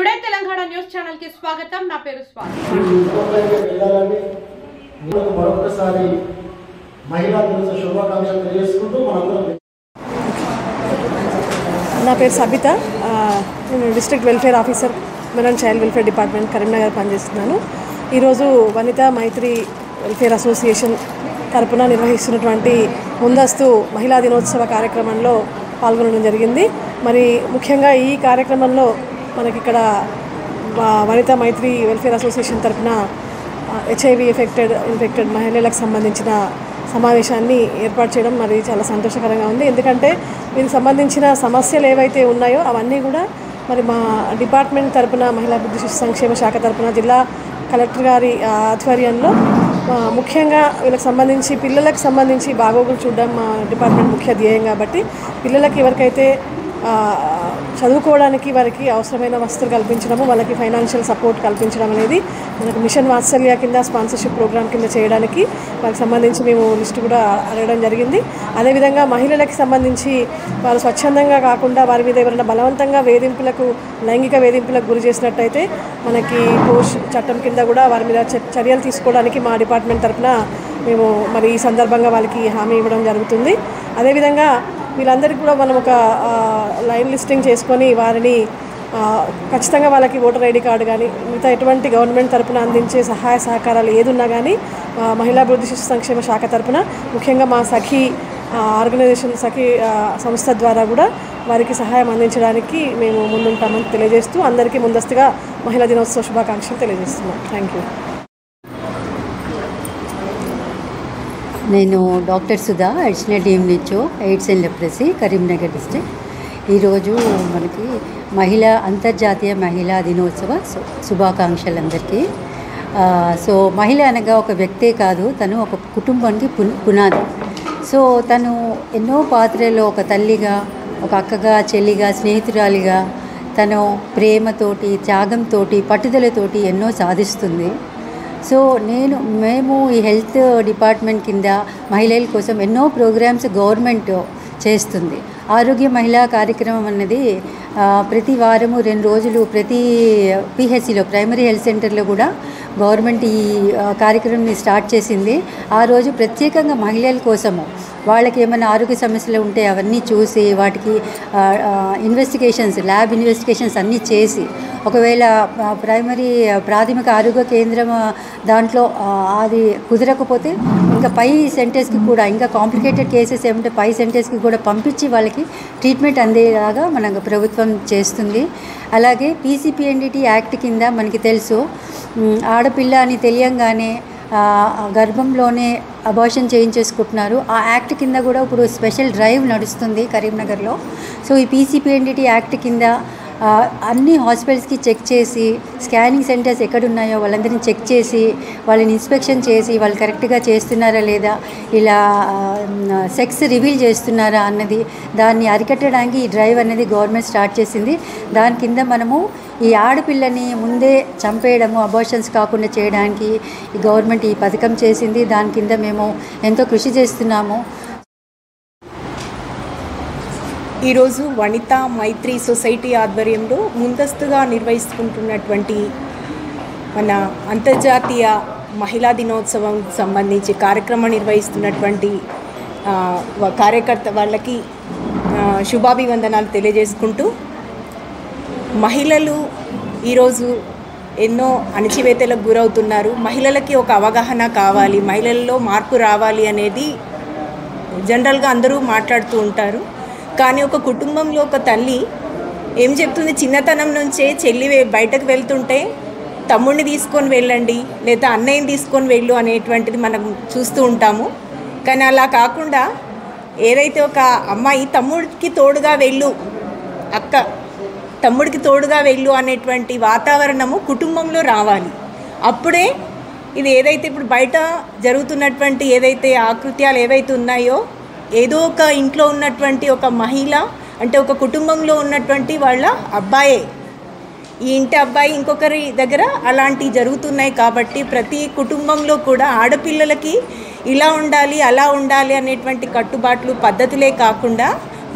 Today Telangana news channel కి స్వాగతం. నా పేరు స్వాతి. మరొకసారి మహిళా దినోత్సవ శుభాకాంక్షలు తెలియజేసుకుంటూ మనందరం. నా పేరు సబిత. నేను district welfare officer men and child welfare department Karimnagar పనిచేస్తున్నాను. ఈరోజు వనితా మైత్రి వెల్ఫేర్ అసోసియేషన్ తరపున నిర్వహిస్తున్నటువంటి ముందస్తు మహిళా దినోత్సవ కార్యక్రమంలో పాల్గొనడం జరిగింది. మరి ముఖ్యంగా ఈ కార్యక్రమంలో మనకి ఇక్కడ వనితా మైత్రి వెల్ఫేర్ అసోసియేషన్ తరపున HIV ఇన్ఫెక్టెడ్ మహిళలకు సంబంధించిన సమావేశాన్ని ఏర్పాటు చేయడం మరి చాలా సంతోషకరంగా ఉంది. ఎందుకంటే దీనికి సంబంధించిన సమస్యలు ఏవైతే ఉన్నాయో అవన్నీ కూడా మరి మా డిపార్ట్మెంట్ తరపున మహిళా అభివృద్ధి శిశు సంక్షేమ శాఖ తరపున జిల్లా కలెక్టర్ గారి ఆధ్వర్యంలో ముఖ్యంగా వీళ్ళకి సంబంధించి పిల్లలకు సంబంధించి బాగోగులు చూడడం మా డిపార్ట్మెంట్ ముఖ్య ధ్యేయం. కాబట్టి పిల్లలకి ఎవరికైతే చదువుకోవడానికి వారికి అవసరమైన వసతులు కల్పించడము, వాళ్ళకి ఫైనాన్షియల్ సపోర్ట్ కల్పించడం అనేది మనకు మిషన్ వాత్సల్య కింద స్పాన్సర్షిప్ ప్రోగ్రామ్ కింద చేయడానికి వారికి సంబంధించి మేము లిస్టు కూడా అడగడం జరిగింది. అదేవిధంగా మహిళలకు సంబంధించి వారు స్వచ్ఛందంగా కాకుండా వారి మీద ఎవరైనా బలవంతంగా లైంగిక వేధింపులకు గురి చేసినట్టయితే మనకి పోష్ చట్టం కింద కూడా వారి మీద చర్యలు తీసుకోవడానికి మా డిపార్ట్మెంట్ తరఫున మేము మరి ఈ సందర్భంగా వాళ్ళకి హామీ ఇవ్వడం జరుగుతుంది. అదేవిధంగా వీళ్ళందరికీ కూడా మనం ఒక లైన్ లిస్టింగ్ చేసుకొని వారిని ఖచ్చితంగా వాళ్ళకి ఓటర్ ID కార్డు కానీ మిగతా ఎటువంటి గవర్నమెంట్ తరపున అందించే సహాయ సహకారాలు ఏదున్నా కానీ మహిళా అభివృద్ధి శిశు సంక్షేమ శాఖ తరపున ముఖ్యంగా మా సఖీ సఖీ సంస్థ ద్వారా కూడా వారికి సహాయం అందించడానికి మేము ముందుంటామని తెలియజేస్తూ అందరికీ ముందస్తుగా మహిళా దినోత్సవ శుభాకాంక్షలు తెలియజేస్తున్నాం. Thank you. నేను doctor Sudha, additional DMHO AIDS and leprosy, Karimnagar district. ఈరోజు మనకి అంతర్జాతీయ మహిళా దినోత్సవ శుభాకాంక్షలు అందరికీ. సో మహిళ అనగా ఒక వ్యక్తే కాదు, తను ఒక కుటుంబానికి పునాది. సో తను ఎన్నో పాత్రలో ఒక తల్లిగా, ఒక అక్కగా, చెల్లిగా, స్నేహితురాలిగా తను ప్రేమతోటి, త్యాగంతోటి, పట్టుదలతోటి ఎన్నో సాధిస్తుంది. సో మేము ఈ హెల్త్ డిపార్ట్మెంట్ కింద మహిళల కోసం ఎన్నో ప్రోగ్రామ్స్ గవర్నమెంట్ చేస్తుంది. ఆరోగ్య మహిళా కార్యక్రమం అన్నది ప్రతి వారము 2 రోజులు ప్రతి PHCలో ప్రైమరీ హెల్త్ సెంటర్లో కూడా గవర్నమెంట్ ఈ కార్యక్రమాన్ని స్టార్ట్ చేసింది. ఆ రోజు ప్రత్యేకంగా మహిళల కోసము వాళ్ళకి ఏమైనా ఆరోగ్య సమస్యలు ఉంటే అవన్నీ చూసి వాటికి ల్యాబ్ ఇన్వెస్టిగేషన్స్ అన్నీ చేసి, ఒకవేళ ప్రాథమిక ఆరోగ్య కేంద్రం దాంట్లో అది కుదరకపోతే ఇంకా పై సెంటర్స్కి కూడా, ఇంకా కాంప్లికేటెడ్ కేసెస్ ఏమంటే పై సెంటర్స్కి కూడా పంపించి వాళ్ళకి ట్రీట్మెంట్ అందేలాగా మన ప్రభుత్వం చేస్తుంది. అలాగే PCPNDT యాక్ట్ కింద మనకి తెలుసు, ఆడపిల్ల అని తెలియంగానే గర్భంలోనే అబార్షన్ చేయించేసుకుంటున్నారు. ఆ యాక్ట్ కింద కూడా ఇప్పుడు స్పెషల్ డ్రైవ్ నడుస్తుంది కరీంనగర్లో. సో ఈ PCPNDT యాక్ట్ కింద అన్ని హాస్పిటల్స్కి చెక్ చేసి, స్కానింగ్ సెంటర్స్ ఎక్కడున్నాయో వాళ్ళందరినీ చెక్ చేసి, వాళ్ళని ఇన్స్పెక్షన్ చేసి వాళ్ళు కరెక్ట్గా చేస్తున్నారా లేదా, ఇలా సెక్స్ రివీల్ చేస్తున్నారా అన్నది దాన్ని అరికట్టడానికి ఈ డ్రైవ్ అనేది గవర్నమెంట్ స్టార్ట్ చేసింది. దాని కింద మనము ఈ ఆడపిల్లని ముందే చంపేయడము, అబార్షన్స్ కాకుండా చేయడానికి ఈ గవర్నమెంట్ ఈ పథకం చేసింది. దాని కింద మేము ఎంతో కృషి చేస్తున్నాము. ఈరోజు వనితా మైత్రి సొసైటీ ఆధ్వర్యంలో ముందస్తుగా నిర్వహిస్తున్నటువంటి మన అంతర్జాతీయ మహిళా దినోత్సవం సంబంధించి కార్యక్రమం నిర్వహిస్తున్నటువంటి కార్యకర్త వాళ్ళకి శుభాభివందనాలు తెలియజేసుకుంటూ, మహిళలు ఈరోజు ఎన్నో అణచివేతలకు గురవుతున్నారు. మహిళలకి ఒక అవగాహన కావాలి, మహిళల్లో మార్పు రావాలి అనేది జనరల్గా అందరూ మాట్లాడుతూ ఉంటారు. కానీ ఒక కుటుంబంలో ఒక తల్లి ఏం చెప్తుంది, చిన్నతనం నుంచే చెల్లి బయటకు వెళ్తుంటే తమ్ముడిని తీసుకొని వెళ్ళండి లేదా అన్నయ్యని తీసుకొని వెళ్ళు అనేటువంటిది మనం చూస్తూ ఉంటాము. కానీ అలా కాకుండా ఏదైతే ఒక అమ్మాయి తమ్ముడికి తోడుగా వెళ్ళు, అక్క తమ్ముడికి తోడుగా వెళ్ళు అనేటువంటి వాతావరణము కుటుంబంలో రావాలి. అప్పుడే ఇది ఏదైతే ఇప్పుడు బయట జరుగుతున్నటువంటి ఏదైతే ఆకృత్యాలు ఏవైతే ఉన్నాయో, ఏదో ఒక ఇంట్లో ఉన్నటువంటి ఒక మహిళ అంటే ఒక కుటుంబంలో ఉన్నటువంటి వాళ్ళ అబ్బాయే, ఈ ఇంటి అబ్బాయి ఇంకొకరి దగ్గర అలాంటివి జరుగుతున్నాయి. కాబట్టి ప్రతి కుటుంబంలో కూడా ఆడపిల్లలకి ఇలా ఉండాలి, అలా ఉండాలి అనేటువంటి కట్టుబాట్లు, పద్ధతులే కాకుండా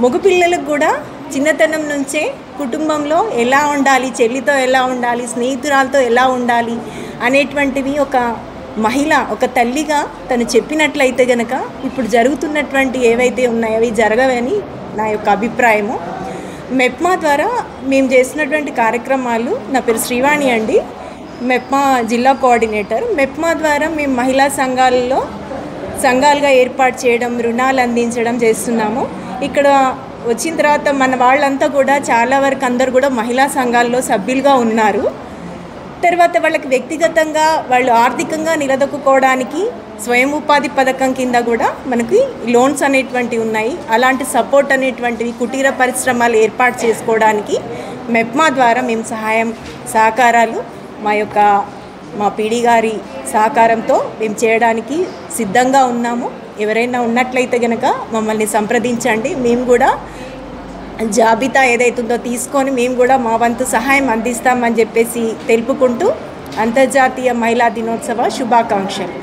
మగపిల్లలకు కూడా చిన్నతనం నుంచే కుటుంబంలో ఎలా ఉండాలి, చెల్లితో ఎలా ఉండాలి, స్నేహితురాలతో ఎలా ఉండాలి అనేటువంటివి ఒక మహిళ, ఒక తల్లిగా తను చెప్పినట్లయితే గనక ఇప్పుడు జరుగుతున్నటువంటి ఏవైతే ఉన్నాయో అవి జరగవని నా యొక్క అభిప్రాయము. మెప్మా ద్వారా మేము చేసినటువంటి కార్యక్రమాలు, నా పేరు శ్రీవాణి అండి, మెప్మా జిల్లా కోఆర్డినేటర్. మెప్మా ద్వారా మేము మహిళా సంఘాలుగా ఏర్పాటు చేయడం, రుణాలు అందించడం చేస్తున్నాము. ఇక్కడ వచ్చిన తర్వాత మన వాళ్ళంతా కూడా చాలా వరకు అందరూ కూడా మహిళా సంఘాల్లో సభ్యులుగా ఉన్నారు. తర్వాత వాళ్ళకి వ్యక్తిగతంగా వాళ్ళు ఆర్థికంగా నిలదొక్కుకోవడానికి స్వయం ఉపాధి పథకం కింద కూడా మనకి లోన్స్ అనేటువంటివి ఉన్నాయి. అలాంటి సపోర్ట్ అనేటువంటివి కుటీర పరిశ్రమలు ఏర్పాటు చేసుకోవడానికి మెప్మా ద్వారా మేము సహకారాలు మా పీడీ గారి సహకారంతో మేము చేయడానికి సిద్ధంగా ఉన్నాము. ఎవరైనా ఉన్నట్లయితే కనుక మమ్మల్ని సంప్రదించండి. మేము కూడా జాబితా ఏదైతుందో తీసుకొని మేము కూడా మా వంతు సహాయం అందిస్తామని చెప్పేసి తెలుపుకుంటూ అంతర్జాతీయ మహిళా దినోత్సవ శుభాకాంక్షలు.